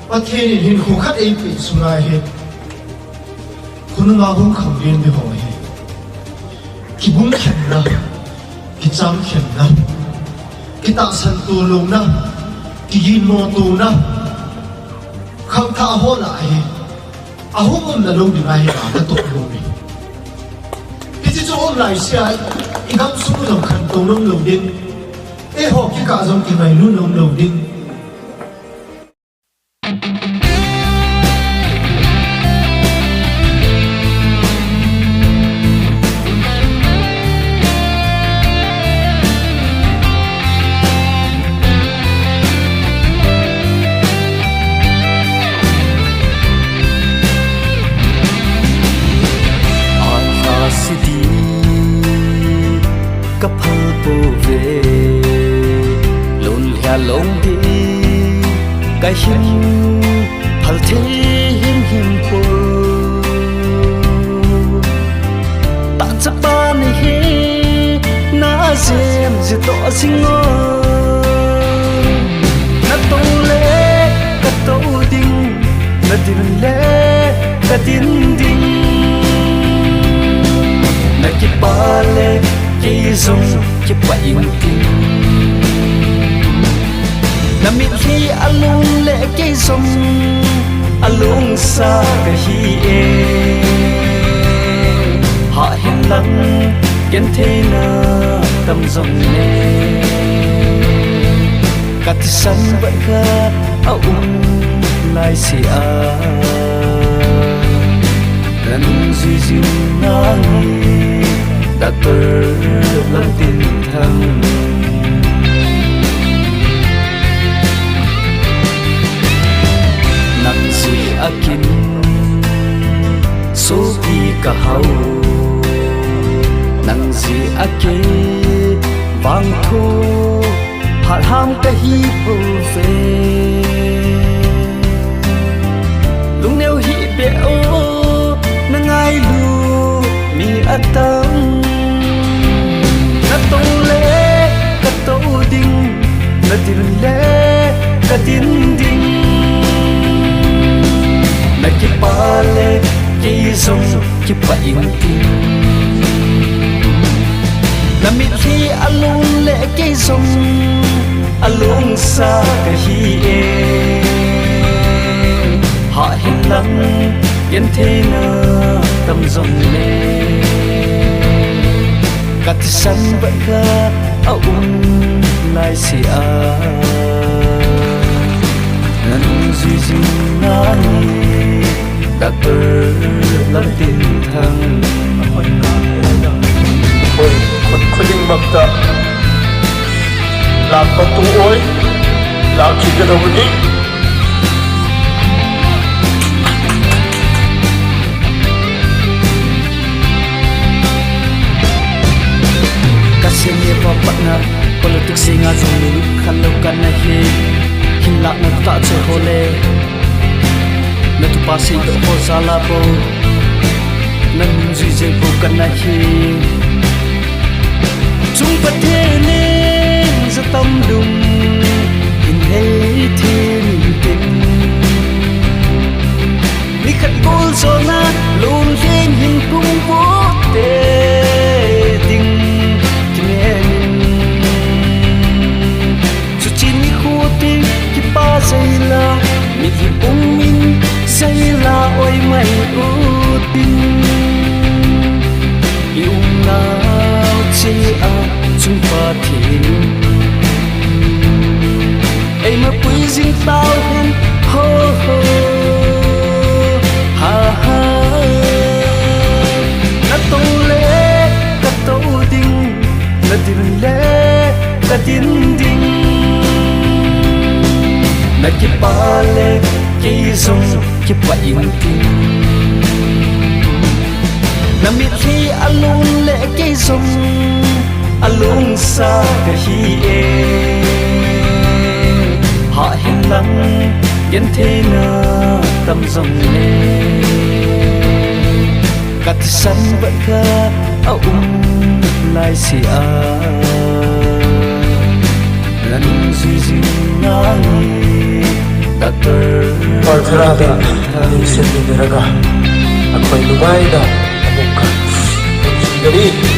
ประเทศนี้เห็นคู่คัดเองเป็นสุราเหตุคุณงาบุ้งคำเรียนไม่หอยกิบุ้งเข็มนะกิจามเข็มนะกิตาสันตูลงนะกิยินโนตูนะคำท่าหัวไหลอาหุ่มนั่นลงดีไรหนาตกลงนี่กิจจูอมไหลเสียอีกคำสู้จงขันตรงลงดินหอกกิกาจงกินไปนู่นลงดินcái hiên phật thế hiên po ta chấp ba này he na diem dì to sinh ngô na tô lê na tô đinh na tin lê na tin đinh na kí ba lê kí dung kí ba yên tin na mi khi alung lệ cây sông alung xa cái hi e họ hiền lắm kiến thế na tâm rộng nè cả thì sân vẫn khát áo lại xì lần duy duy nắng đã tơ lòng tin thầm nặng gì akin số đi cả hậu nặng gì ake vang thu hạt ham cái hi bù về lúc nêu hi bể ô nang ai lu mi atam na tông lê na tô đinh na tin lê na tin đinh na kí ba lê kí dung kí ba yên tin na mi khi alung lệ cây dung alung xa cái hi e họ hiền lắm yên thế na tâm rộng nè cả thì sân vẫn khát áo lại xì lần duy duy nani đã tơ lòng tin thăng ôiคนยิ่งมักจะหลับประตูโอ้ยหลับขี้กระโดดนี้kasihnya bapak na politik singa zulu kalau kana he hila na ta che hole na tu pasi do ho sala bo na minji je bo kana he chung bất thế nên ra tâm đùng in hay thiên tình mi khát cố cho na luôn lên hình cung vô tê tình nghe cho chín mi khu tình khi ba giây la mi khi bung min giây la ôi mày ưu tình yêu nào chỉ chung pha thiên ai mà quý riêng tao hen ho ho ha ha na tông lê na tâu đinh na tin lê na tin đinh na kí ba lê kí dung kí ba yên tin na mi khi alung lệ cây dung alung xa cái hi e họ hiền lắm yên thế na tâm rộng nè cả thì sân vẫn khát áo lại xì lần duy duy nắng đã tơ Partarata, aking sendiniraga. Ako'y lumay na, amok ka. Ang sundali.